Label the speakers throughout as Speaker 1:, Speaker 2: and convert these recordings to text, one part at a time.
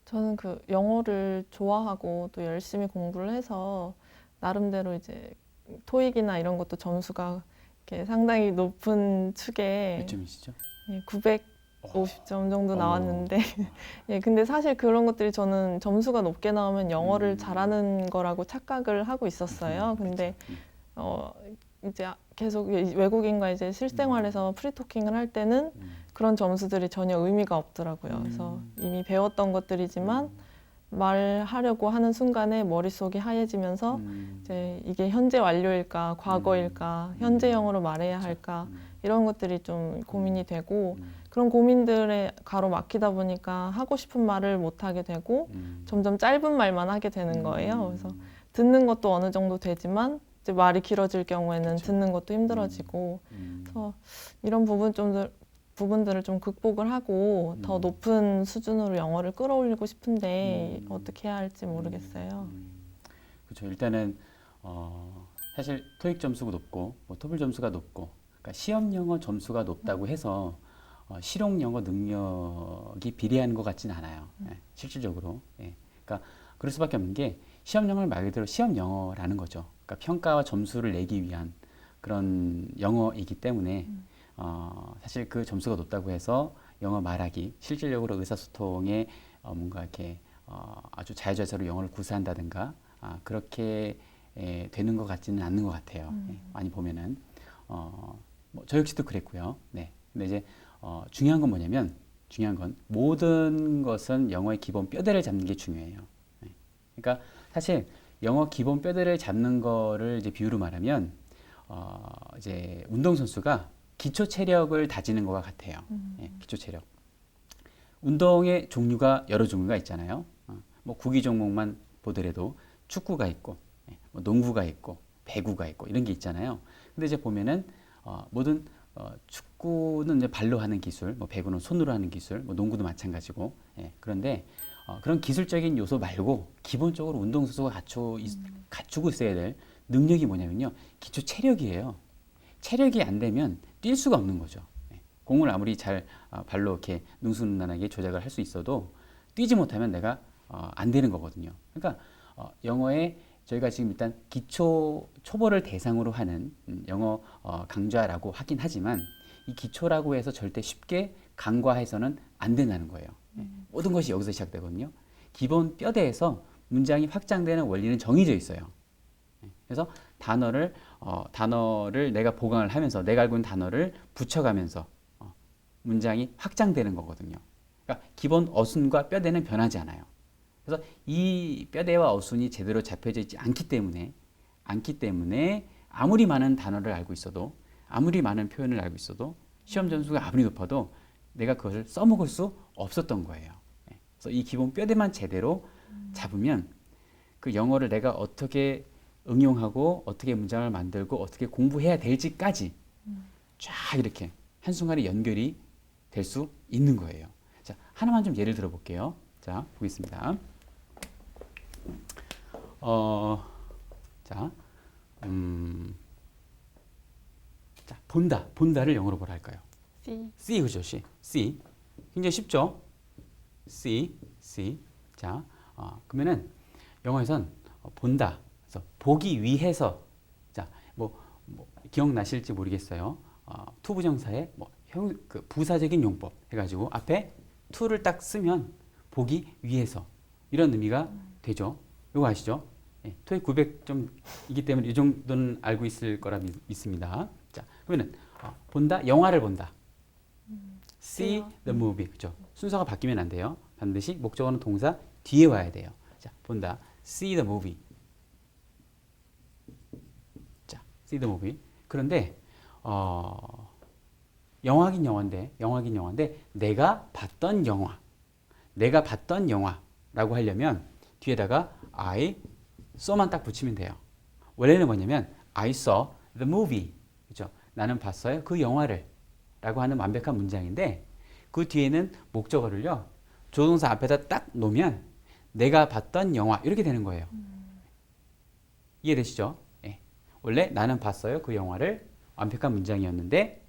Speaker 1: 저는 그 영어를 좋아하고 또 열심히 공부를 해서 나름대로 이제 토익이나 이런 것도 점수가 이렇게 상당히 높은
Speaker 2: 몇
Speaker 1: 축에
Speaker 2: 점이시죠?
Speaker 1: 950점 정도
Speaker 2: 어,
Speaker 1: 나왔는데 예, 근데 사실 그런 것들이 저는 점수가 높게 나오면 영어를
Speaker 2: 음,
Speaker 1: 잘하는 거라고 착각을 하고 있었어요.
Speaker 2: 그쵸.
Speaker 1: 근데 어, 이제 계속 외국인과 이제
Speaker 2: 음,
Speaker 1: 실생활에서 프리토킹을 할 때는
Speaker 2: 음,
Speaker 1: 그런 점수들이 전혀 의미가 없더라고요. 그래서
Speaker 2: 음,
Speaker 1: 이미 배웠던 것들이지만
Speaker 2: 음,
Speaker 1: 말하려고 하는 순간에 머릿속이 하얘지면서
Speaker 2: 음,
Speaker 1: 이제 이게 현재 완료일까,
Speaker 2: 음,
Speaker 1: 과거일까, 현재형으로 말해야
Speaker 2: 그쵸.
Speaker 1: 할까, 이런 것들이 좀 고민이
Speaker 2: 음,
Speaker 1: 되고,
Speaker 2: 음,
Speaker 1: 그런 고민들에 가로막히다 보니까 하고 싶은 말을 못 하게 되고,
Speaker 2: 음,
Speaker 1: 점점 짧은 말만 하게 되는 거예요. 그래서
Speaker 2: 음,
Speaker 1: 듣는 것도 어느 정도 되지만, 이제 말이 길어질 경우에는
Speaker 2: 그쵸.
Speaker 1: 듣는 것도
Speaker 2: 음,
Speaker 1: 힘들어지고,
Speaker 2: 음,
Speaker 1: 그래서 이런 부분들을 좀 극복을 하고 더
Speaker 2: 음,
Speaker 1: 높은 수준으로 영어를 끌어올리고 싶은데
Speaker 2: 음,
Speaker 1: 어떻게 해야 할지 모르겠어요.
Speaker 2: 그쵸. 일단은, 사실 토익 점수가 높고, 뭐 토플 점수가 높고, 그러니까 시험 영어 점수가 높다고 해서 실용 영어 능력이 비례하는 것 같지는 않아요. 예, 실질적으로. 예. 그러니까 그럴 수밖에 없는 게 시험 영어를 말 그대로 시험 영어라는 거죠. 그러니까 평가와 점수를 내기 위한 그런 영어이기 때문에 사실 그 점수가 높다고 해서 영어 말하기, 실질적으로 의사소통에 뭔가 이렇게 아주 자유자재로 영어를 구사한다든가 그렇게 되는 것 같지는 않는 것 같아요. 예, 많이 보면은 뭐저 역시도 그랬고요. 네. 근데 이제 중요한 건 뭐냐면 중요한 건 모든 것은 영어의 기본 뼈대를 잡는 게 중요해요. 네. 그러니까 사실 영어 기본 뼈대를 잡는 거를 이제 비유로 말하면 이제 운동선수가 기초 체력을 다지는 것과 같아요. 예, 기초 체력. 운동의 종류가 여러 종류가 있잖아요. 뭐 구기 종목만 보더라도 축구가 있고, 뭐 농구가 있고, 배구가 있고 이런 게 있잖아요. 근데 이제 보면은 모든 축구는 이제 발로 하는 기술, 뭐 배구는 손으로 하는 기술, 뭐 농구도 마찬가지고. 예, 그런데 그런 기술적인 요소 말고 기본적으로 운동선수가 갖추고 있어야 될 능력이 뭐냐면요, 기초 체력이에요. 체력이 안 되면 뛸 수가 없는 거죠. 예. 공을 아무리 잘 발로 이렇게 능수능란하게 조작을 할 수 있어도 뛰지 못하면 내가 안 되는 거거든요. 그러니까 영어에 저희가 지금 일단 기초 초보를 대상으로 하는 영어 강좌라고 하긴 하지만 이 기초라고 해서 절대 쉽게 강과해서는 안 된다는 거예요. 예. 모든 것이 여기서 시작되거든요. 기본 뼈대에서 문장이 확장되는 원리는 정해져 있어요. 그래서 단어를 내가 보강을 하면서 내가 알고 있는 단어를 붙여가면서 문장이 확장되는 거거든요. 그러니까 기본 어순과 뼈대는 변하지 않아요. 그래서 이 뼈대와 어순이 제대로 잡혀져 있지 않기 때문에 아무리 많은 단어를 알고 있어도 아무리 많은 표현을 알고 있어도 시험 점수가 아무리 높아도 내가 그것을 써먹을 수 없었던 거예요. 그래서 이 기본 뼈대만 제대로 잡으면 그 영어를 내가 어떻게 응용하고 어떻게 문장을 만들고 어떻게 공부해야 될지까지 쫙 이렇게 한순간에 연결이 될 수 있는 거예요. 자, 하나만 좀 예를 들어 볼게요. 자, 보겠습니다. 어, 자, 음, 자, 본다를 영어로 뭐라 할까요?
Speaker 1: C.
Speaker 2: see, 그죠? see. 굉장히 쉽죠? see. 자, 그러면은 영어에선 본다. 그래서 보기 위해서. 자, 뭐 기억나실지 모르겠어요. 투부정사의 그 부사적인 용법 해가지고 앞에 to를 딱 쓰면 보기 위해서 이런 의미가 되죠. 이거 아시죠? 예, 토익 900점이기 때문에 이 정도는 알고 있을 거라 믿습니다. 자, 그러면은 본다, 영화를 본다. see
Speaker 1: C요.
Speaker 2: the movie. 그죠? 순서가 바뀌면 안 돼요. 반드시 목적어는 동사 뒤에 와야 돼요. 자, 본다. see the movie. 자, see the movie. 그런데 영화긴 영화인데 내가 봤던 영화라고 하려면 뒤에다가 I saw만 딱 붙이면 돼요. 원래는 뭐냐면 I saw the movie. 그죠? 나는 봤어요. 그 영화를. 라고 하는 완벽한 문장인데 그 뒤에는 목적어를요. 조동사 앞에다 딱 놓으면 내가 봤던 영화 이렇게 되는 거예요. 이해되시죠? 예. 원래 나는 봤어요. 그 영화를 완벽한 문장이었는데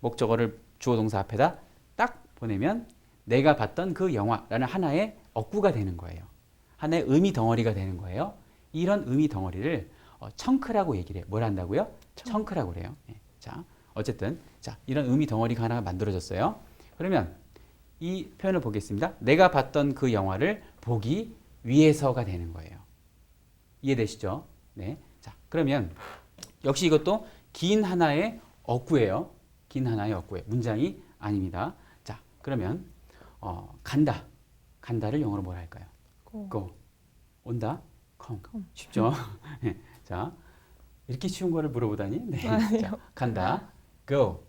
Speaker 2: 목적어를 주어 동사 앞에다 딱 보내면 내가 봤던 그 영화라는 하나의 억구가 되는 거예요. 하나의 의미 덩어리가 되는 거예요. 이런 의미 덩어리를 청크라고 얘기를 해요. 뭘 한다고요? 청크라고 그래요. 예. 자, 어쨌든 자, 이런 의미 덩어리가 하나 만들어졌어요. 그러면 이 표현을 보겠습니다. 내가 봤던 그 영화를 보기 위해서가 되는 거예요. 이해되시죠? 네. 자, 그러면 역시 이것도 긴 하나의 억구예요. 긴 하나의 억구예요. 문장이 아닙니다. 자, 그러면 간다. 간다를 영어로 뭐라 할까요? go. 온다. come. 쉽죠? 네. 자, 이렇게 쉬운 거를 물어보다니. 네. 자, 간다. go.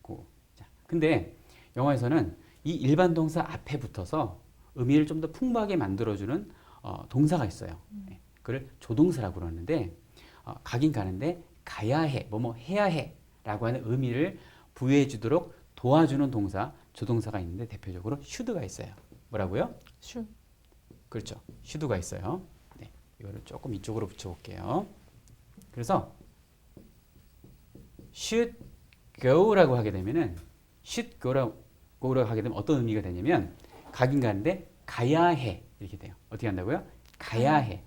Speaker 2: go. 자, 근데 영어에서는 이 일반 동사 앞에 붙어서 의미를 좀 더 풍부하게 만들어주는 동사가 있어요. 네. 그걸 조동사라고 그러는데 가긴 가는데 가야 해, 뭐뭐 해야 해 라고 하는 의미를 부여해 주도록 도와주는 동사, 조동사가 있는데 대표적으로 should가 있어요. 뭐라고요?
Speaker 1: should.
Speaker 2: 그렇죠. should가 있어요. 네, 이거를 조금 이쪽으로 붙여볼게요. 그래서 should go라고 하게 되면은 should go라고 하게 되면 어떤 의미가 되냐면 가긴 가는데 가야 해 이렇게 돼요. 어떻게 한다고요? 가야 해.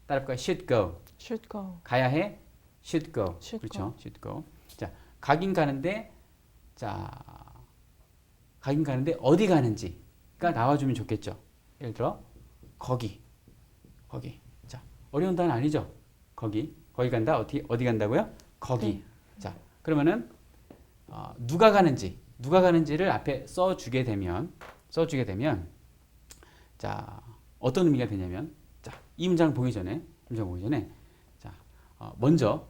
Speaker 2: 따라볼까요? should go.
Speaker 1: should go.
Speaker 2: 가야 해. should go.
Speaker 1: should
Speaker 2: 그렇죠.
Speaker 1: go.
Speaker 2: should go. 자, 가긴 가는데 자, 가긴 가는데 어디 가는지가 나와주면 좋겠죠. 예를 들어 거기. 자, 어려운 단어 아니죠? 거기 간다. 어디 간다고요? 거기.
Speaker 1: 네.
Speaker 2: 자, 그러면은 누가 가는지를 앞에 써주게 되면 자, 어떤 의미가 되냐면 자, 이 문장 보기 전에 자, 먼저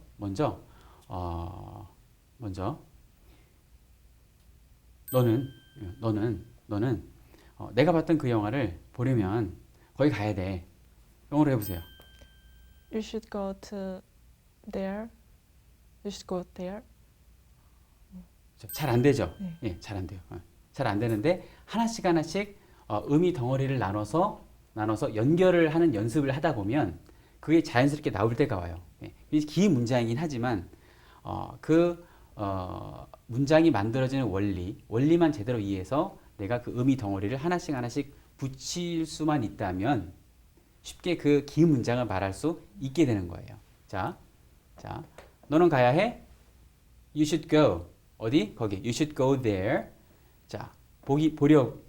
Speaker 2: 너는 내가 봤던 그 영화를 보려면 거기 가야 돼. 영어로 해보세요.
Speaker 1: You should go to there. You should go there.
Speaker 2: 잘 안 되죠?
Speaker 1: 네.
Speaker 2: 예, 잘 안 돼요. 잘 안 되는데 하나씩 의미 덩어리를 나눠서 연결을 하는 연습을 하다 보면 그게 자연스럽게 나올 때가 와요. 예, 긴 문장이긴 하지만 문장이 만들어지는 원리만 제대로 이해해서 내가 그 의미 덩어리를 하나씩 붙일 수만 있다면 쉽게 그 긴 문장을 말할 수 있게 되는 거예요. 자, 너는 가야 해. You should go. 어디? 거기. You should go there. 자, 보려고.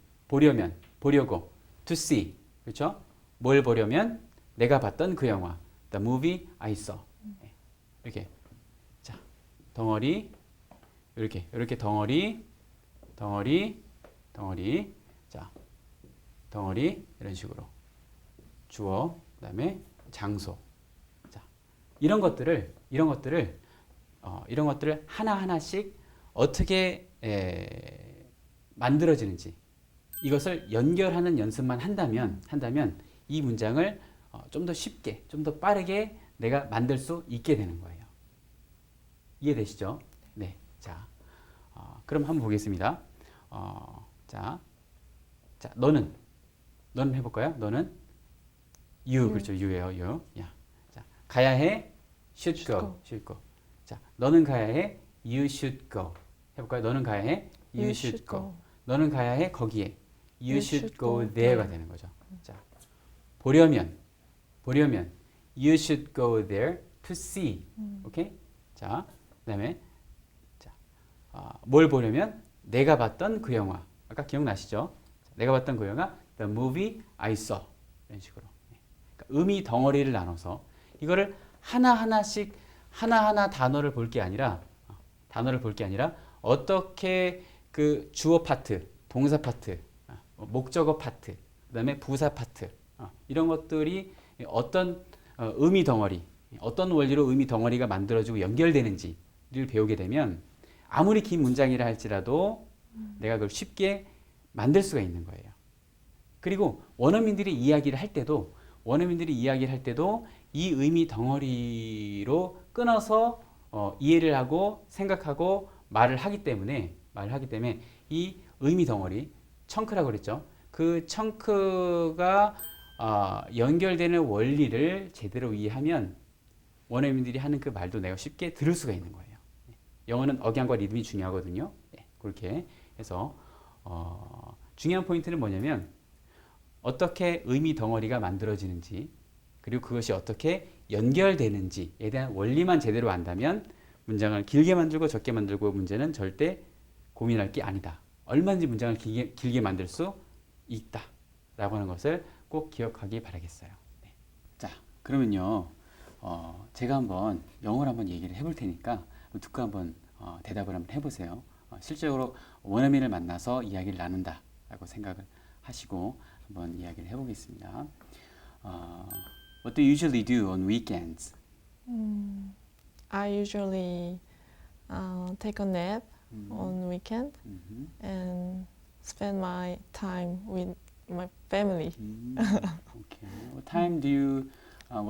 Speaker 2: To see. 그렇죠? 뭘 보려면 내가 봤던 그 영화. The movie I saw. 이렇게. 자, 덩어리. 이렇게 덩어리. 자, 덩어리 이런 식으로. 주어, 그다음에 장소. 자, 이런 것들을 하나하나씩 어떻게 만들어지는지 이것을 연결하는 연습만 한다면 이 문장을 좀 더 쉽게, 좀 더 빠르게 내가 만들 수 있게 되는 거예요. 이해되시죠? 네. 자, 그럼 한번 보겠습니다. 자, 너는 해볼까요? 너는 you 그렇죠. you예요. you. 야, 자, 가야 해. should go. 자, 너는 가야 해. You should go. 해볼까요? 너는 가야 해. You should go. 너는 가야 해. 거기에. You should go there가 되는 거죠. 자, 보려면 You should go there to see. 오케이? 자, 그다음에 자, 뭘 보려면 내가 봤던 그 영화. 아까 기억나시죠? 내가 봤던 그 영화 The movie I saw. 이런 식으로. 그러니까 의미 덩어리를 나눠서 이거를 하나하나 단어를 볼 게 아니라 어떻게 그 주어 파트, 동사 파트, 목적어 파트, 그다음에 부사 파트 이런 것들이 어떤 의미 덩어리, 어떤 원리로 의미 덩어리가 만들어지고 연결되는지를 배우게 되면 아무리 긴 문장이라 할지라도 내가 그걸 쉽게 만들 수가 있는 거예요. 그리고 원어민들이 이야기를 할 때도 이 의미 덩어리로 끊어서 이해를 하고 생각하고 말을 하기 때문에 이 의미 덩어리 청크라고 그랬죠. 그 청크가 연결되는 원리를 제대로 이해하면 원어민들이 하는 그 말도 내가 쉽게 들을 수가 있는 거예요. 영어는 억양과 리듬이 중요하거든요. 그렇게 해서 중요한 포인트는 뭐냐면 어떻게 의미 덩어리가 만들어지는지 그리고 그것이 어떻게 연결되는지에 대한 원리만 제대로 안다면 문장을 길게 만들고 적게 만들고 문제는 절대 고민할 게 아니다. 얼마든지 문장을 길게 만들 수 있다. 라고 하는 것을 꼭 기억하기 바라겠어요. 네. 자, 그러면요. 제가 한번 영어를 한번 얘기를 해볼 테니까 듣고 한번 대답을 한번 해보세요. 실제로 원어민을 만나서 이야기를 나눈다 라고 생각을 하시고 한번 이야기를 해보겠습니다. What do you usually do on weekends?
Speaker 1: I usually take a nap on weekend
Speaker 2: Mhm.
Speaker 1: and spend my time with my family.
Speaker 2: Okay. What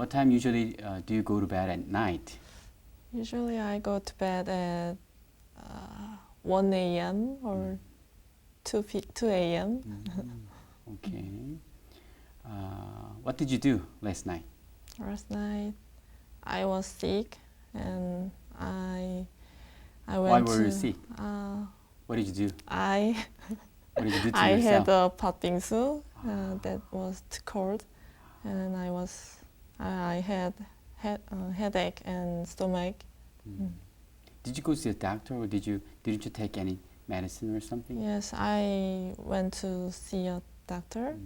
Speaker 2: time usually do you go to bed at night?
Speaker 1: Usually I go to bed at 1 a.m. or 2 a.m.
Speaker 2: Okay. What did you do last night?
Speaker 1: Last night I was sick and I
Speaker 2: Why
Speaker 1: went
Speaker 2: were you
Speaker 1: to
Speaker 2: sick? What did you do?
Speaker 1: I
Speaker 2: What did you do to
Speaker 1: I
Speaker 2: yourself?
Speaker 1: had a patbingsu that was too cold, and I had headache and stomach.
Speaker 2: Did you go to the doctor or didn't you take any medicine or something?
Speaker 1: Yes, I went to see a doctor.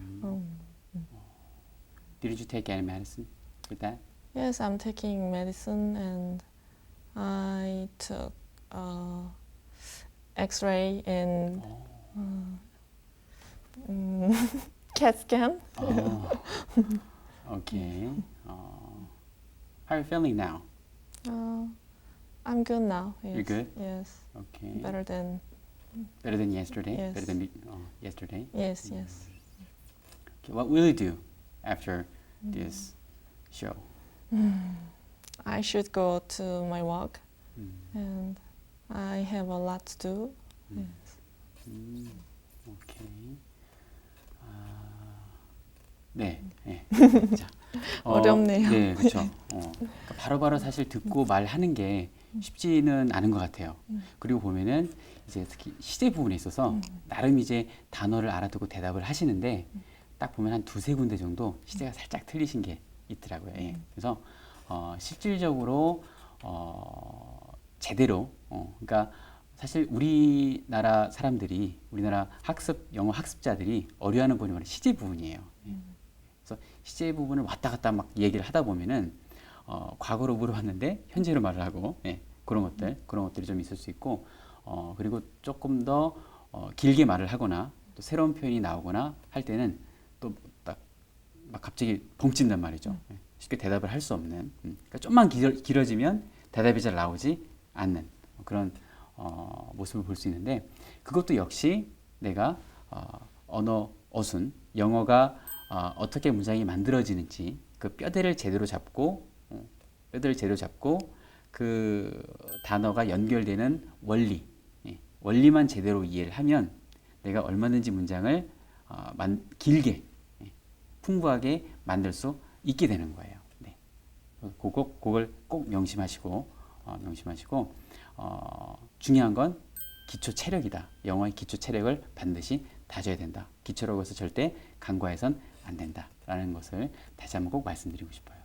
Speaker 2: Didn't you take any medicine for that?
Speaker 1: Yes, I'm taking medicine and I took X-ray and CAT scan.
Speaker 2: Oh, okay. How are you feeling now?
Speaker 1: I'm good now. Yes.
Speaker 2: You're good?
Speaker 1: Yes,
Speaker 2: Okay.
Speaker 1: better than
Speaker 2: Better than yesterday?
Speaker 1: Yes.
Speaker 2: Better than yesterday?
Speaker 1: yes, yes.
Speaker 2: Okay, what will you do after this show?
Speaker 1: I should go to my work
Speaker 2: 음,
Speaker 1: and I have a lot to do. Yes.
Speaker 2: 오케이. 네. 네. 자,
Speaker 1: 어렵네요.
Speaker 2: 네, 그렇죠. 그러니까 바로바로 사실 듣고 말하는 게 쉽지는 않은 것 같아요. 그리고 보면은 이제 특히 시제 부분에 있어서 나름 이제 단어를 알아두고 대답을 하시는데 딱 보면 한 두세 군데 정도 시제가 살짝 틀리신 게 있더라고요. 예. 그래서 실질적으로 제대로 그러니까 사실 우리나라 사람들이 우리나라 영어 학습자들이 어려워하는 부분이 바로 시제 부분이에요. 예. 그래서 시제 부분을 왔다 갔다 막 얘기를 하다 보면은 과거로 물어봤는데 현재로 말을 하고 예, 그런 것들이 좀 있을 수 있고 그리고 조금 더 길게 말을 하거나 또 새로운 표현이 나오거나 할 때는 또 딱 막 갑자기 벙찐단 말이죠. 예, 쉽게 대답을 할 수 없는. 그러니까 좀만 길어지면 대답이 잘 나오지 않는 그런 모습을 볼 수 있는데 그것도 역시 내가 언어 어순 영어가 어떻게 문장이 만들어지는지 그 뼈대를 제대로 잡고 그 단어가 연결되는 원리, 원리만 제대로 이해를 하면 내가 얼마든지 문장을 길게, 풍부하게 만들 수 있게 되는 거예요. 네. 그걸 꼭 명심하시고 중요한 건 기초 체력이다. 영어의 기초 체력을 반드시 다져야 된다. 기초라고 해서 절대 간과해선 안 된다라는 것을 다시 한번 꼭 말씀드리고 싶어요.